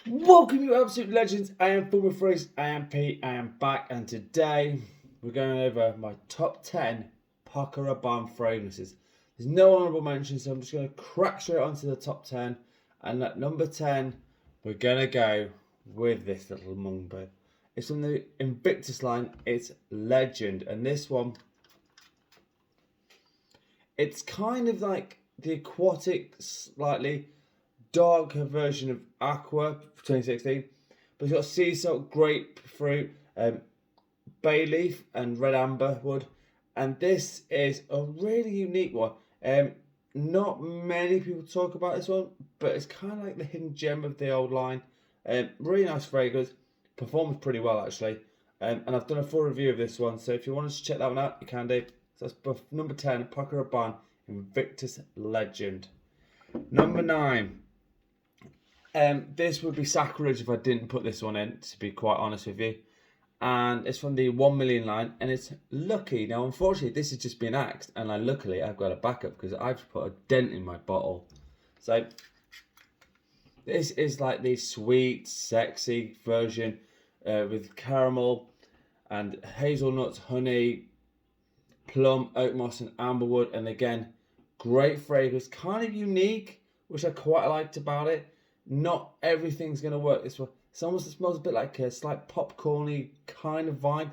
Welcome, you absolute legends. I am Full Freeze. I am Pete. I am back, and today we're going over my top 10 paco rabanne fragrances. There's no honourable mentions, so I'm just going to crack straight onto the top 10. And at number 10, we're going to go with this little mumbo. It's from the Invictus line. It's Legend, and this one, it's kind of like the aquatic, slightly darker version of Aqua 2016, but it's got sea salt, grapefruit, bay leaf, and red amber wood. And this is a really unique one. Not many people talk about this one, but it's kind of like the hidden gem of the old line. Really nice fragrance, performs pretty well actually. And I've done a full review of this one, so if you want to check that one out, you can do. So that's number 10, paco rabanne Invictus Legend. Number 9. This would be sacrilege if I didn't put this one in, to be quite honest with you. And it's from the 1 million line, and it's Lucky. Now, unfortunately, this has just been axed, and luckily I've got a backup because I've put a dent in my bottle. So this is like the sweet, sexy version with caramel and hazelnuts, honey, plum, oak moss, and amberwood. And again, great fragrance, kind of unique, which I quite liked about it. Not everything's going to work this way. It smells a bit like a slight popcorny kind of vibe.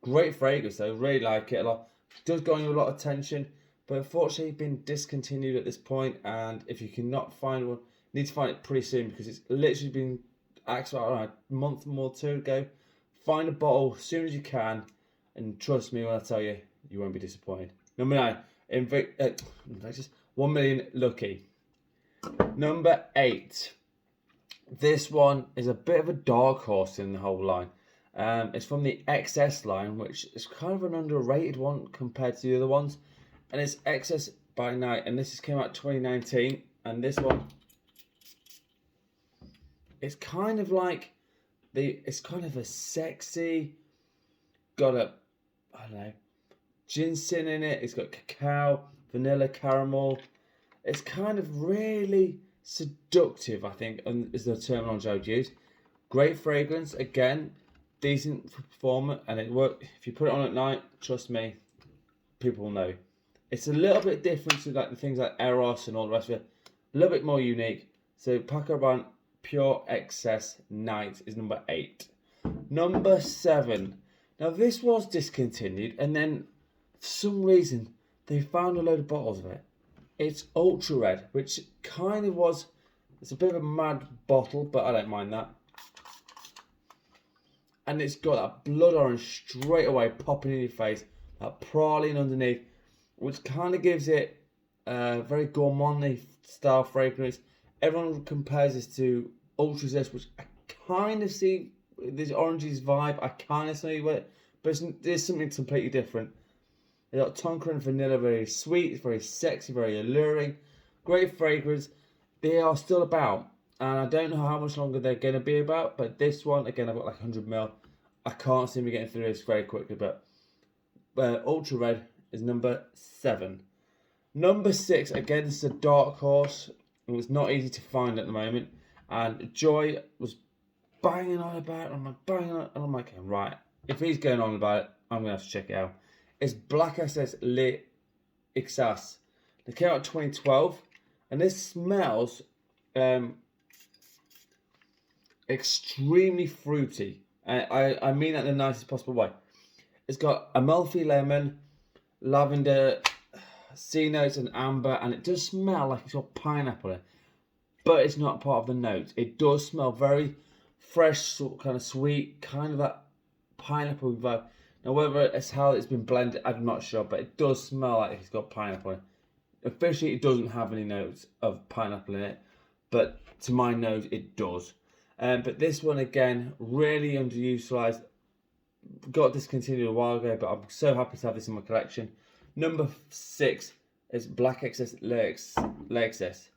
Great fragrance though, really like it a lot. It does go on you a lot of attention, but unfortunately been discontinued at this point. And if you cannot find one, you need to find it pretty soon because it's literally been axed about a month or two ago. Find a bottle as soon as you can, and trust me when I tell you, you won't be disappointed. Number 9, Invictus 1 million Lucky. Number 8. This one is a bit of a dark horse in the whole line. It's from the XS line, which is kind of an underrated one compared to the other ones. And it's XS by Night, and this came out 2019. And this one, it's kind of like it's kind of a sexy, got I don't know, ginseng in it. It's got cacao, vanilla, caramel. It's kind of really seductive, I think, is the terminology I would use. Great fragrance, again, decent performer, and it works. If you put it on at night, trust me, people will know. It's a little bit different to like the things like Eros and all the rest of it. A little bit more unique. So paco rabanne Pure Excess Night is number 8. Number 7. Now this was discontinued, and then for some reason they found a load of bottles of it. It's Ultra Red, which kind of was, it's a bit of a mad bottle, but I don't mind that. And it's got that blood orange straight away popping in your face, that praline underneath, which kind of gives it a very gourmand style fragrance. Everyone compares this to Ultra Zest, which I kind of see this oranges vibe. I kind of see with it, but there's something completely different. They got tonka and vanilla, very sweet, very sexy, very alluring. Great fragrance. They are still about, and I don't know how much longer they're going to be about, but this one, again, I've got like 100ml. I can't see me getting through this very quickly, but Ultra Red is number 7. Number 6, again, this is a dark horse. It was not easy to find at the moment, and Joy was banging on about it. I'm like, banging on, and I'm like, right, if he's going on about it, I'm going to have to check it out. It's Black SS Le Ixas. It came out in 2012, and this smells extremely fruity. I mean that in the nicest possible way. It's got Amalfi lemon, lavender, sea notes, and amber, and it does smell like it's got pineapple in it, but it's not part of the notes. It does smell very fresh, sort of kind of sweet, kind of that pineapple vibe. Now, whether it's how it's been blended, I'm not sure, but it does smell like it's got pineapple in it. Officially, it doesn't have any notes of pineapple in it, but to my nose, it does. But this one, again, really underutilized. Got discontinued a while ago, but I'm so happy to have this in my collection. Number 6 is Black Excess Lexus.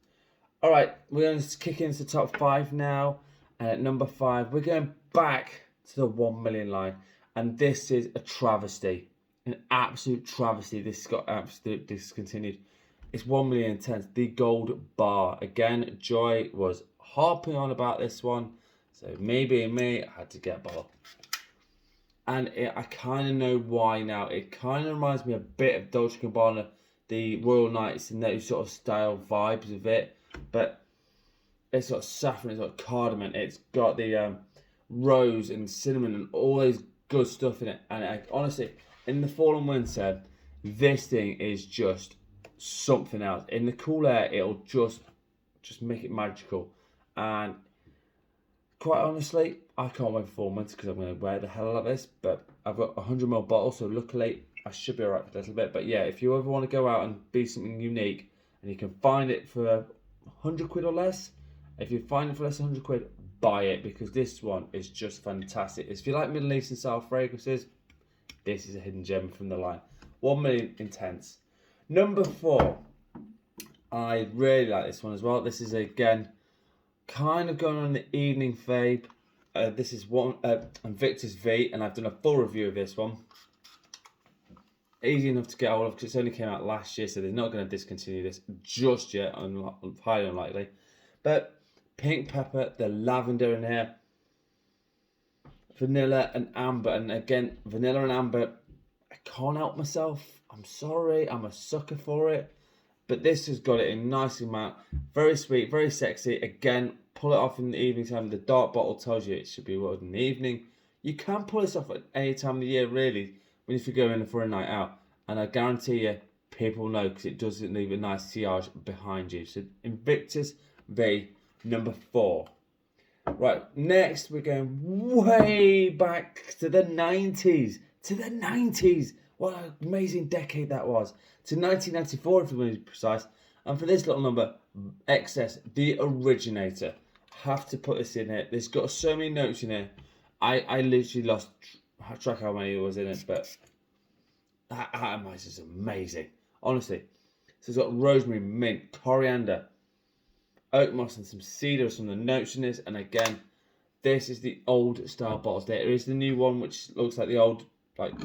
Alright, we're going to kick into the top 5 now. And at number 5, we're going back to the 1 million line. And this is a travesty. An absolute travesty. This got absolutely discontinued. It's 1 million intense. The gold bar. Again, Joy was harping on about this one. So me being me, I had to get a bottle. And I kind of know why now. It kind of reminds me a bit of Dolce & Gabbana, the Royal Nights, and those sort of style vibes of it. But it's got saffron, it's got cardamom, it's got the rose and cinnamon and all those good stuff in it. And honestly, in the fall and winter, this thing is just something else. In the cool air, it'll just make it magical. And quite honestly, I can't wait for 4 months because I'm going to wear the hell out of this. But I've got a 100ml bottle, so luckily I should be alright for a little bit. But yeah, if you ever want to go out and be something unique, and you can find it for 100 quid or less, if you find it for less than 100 quid, buy it, because this one is just fantastic. If you like Middle Eastern style fragrances, this is a hidden gem from the line. 1 million intense. Number 4, I really like this one as well. This is again kind of going on the evening vibe. This is one Invictus V, and I've done a full review of this one. Easy enough to get hold of because it's only came out last year, so they're not going to discontinue this just yet. Highly unlikely. But pink pepper, the lavender in here, vanilla and amber, and again vanilla and amber. I can't help myself. I'm sorry, I'm a sucker for it. But this has got it in nice amount. Very sweet, very sexy. Again, pull it off in the evening time. The dark bottle tells you it should be worn in the evening. You can pull this off at any time of the year, really, when if you go in for a night out. And I guarantee you, people know because it doesn't leave a nice sillage behind you. So Invictus V, number 4. Right, next we're going way back to the 90s. To the 90s. What an amazing decade that was. To 1994, if you want to be precise. And for this little number, XS, the originator. Have to put this in here. There's got so many notes in here. I literally lost track how many there was in it, but that atomizer is amazing. Honestly. So it's got rosemary, mint, coriander, oak moss, and some cedar, some of the notes in this. And again, this is the old style bottles. There is the new one, which looks like the old, like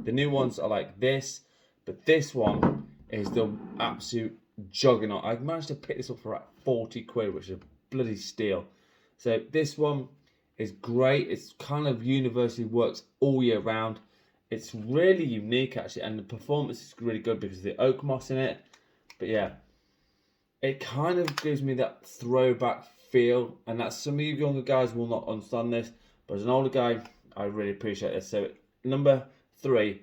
the new ones are like this, but this one is the absolute juggernaut. I managed to pick this up for like 40 quid, which is a bloody steal. So this one is great. It's kind of universally works all year round. It's really unique actually, and the performance is really good because of the oak moss in it. But yeah, it kind of gives me that throwback feel, and that some of you younger guys will not understand this, but as an older guy, I really appreciate this. So number 3,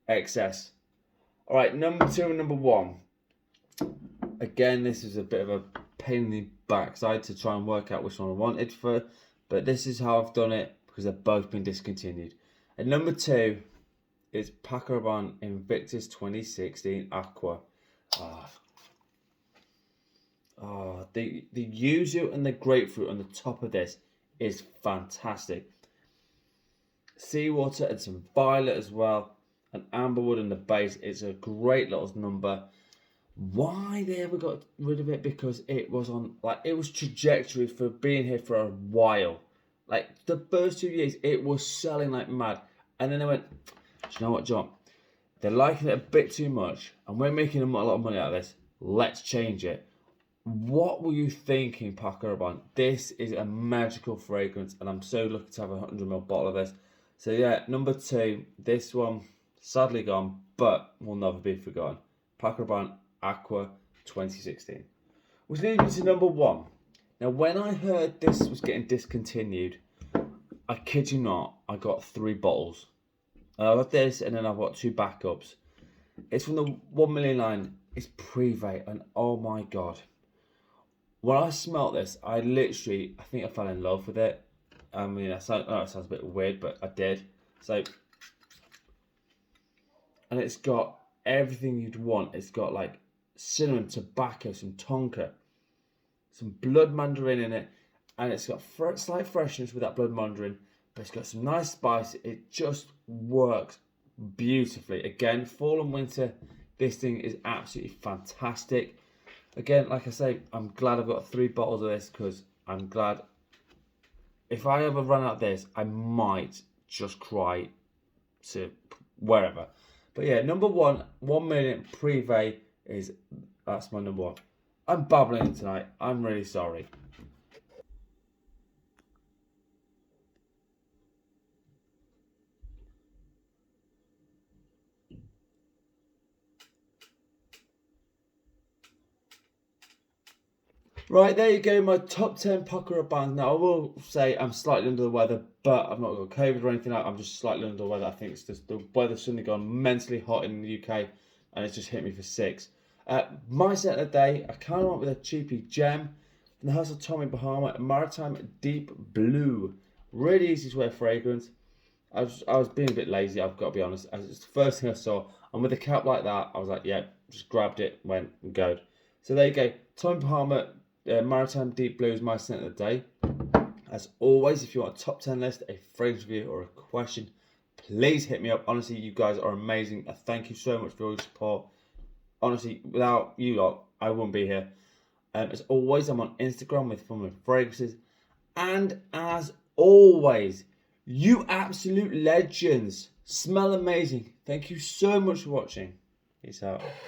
XS. All right, number 2 and number 1. Again, this is a bit of a pain in the backside to try and work out which one I wanted for, but this is how I've done it because they've both been discontinued. And number 2 is Paco Rabanne Invictus 2016 Aqua. The yuzu and the grapefruit on the top of this is fantastic. Seawater and some violet as well, and amberwood in the base. It's a great little number. Why they ever got rid of it? Because it was on, like, it was trajectory for being here for a while. Like the first 2 years, it was selling like mad, and then they went, do you know what, John? They're liking it a bit too much, and we're making a lot of money out of this. Let's change it. What were you thinking, Paco Rabanne? This is a magical fragrance, and I'm so lucky to have a 100ml bottle of this. So yeah, number 2, this one, sadly gone, but will never be forgotten. Paco Rabanne Aqua 2016. Which leads me to number 1. Now, when I heard this was getting discontinued, I kid you not, I got 3 bottles. I got this, and then I've got 2 backups. It's from the 1 million line. It's Prive, and oh my god. When I smelt this, I think I fell in love with it. I mean, it sounds a bit weird, but I did. So, and it's got everything you'd want. It's got like cinnamon, tobacco, some tonka, some blood mandarin in it, and it's got slight freshness with that blood mandarin, but it's got some nice spice. It just works beautifully. Again, fall and winter, this thing is absolutely fantastic. Again, like I say, I'm glad I've got 3 bottles of this because I'm glad if I ever run out of this, I might just cry to wherever. But yeah, number 1, 1 million Prive that's my number 1. I'm babbling tonight. I'm really sorry. Right, there you go, my top 10 paco rabannes. Now, I will say I'm slightly under the weather, but I've not got COVID or anything like that. I'm just slightly under the weather. I think it's just the weather's suddenly gone mentally hot in the UK, and it's just hit me for 6. My scent of the day, I kind of went with a cheapy gem from the house of Tommy Bahama, Maritime Deep Blue. Really easy to wear fragrance. I was being a bit lazy, I've got to be honest. It's the first thing I saw, and with a cap like that, I was like, yeah, just grabbed it, went and go. So there you go, Tommy Bahama Maritime Deep Blue is my scent of the day. As always, if you want a top 10 list, a fragrance review, or a question, please hit me up. Honestly, you guys are amazing. Thank you so much for all your support. Honestly, without you lot, I wouldn't be here. As always, I'm on Instagram with fun with fragrances. And as always, you absolute legends smell amazing. Thank you so much for watching. Peace out.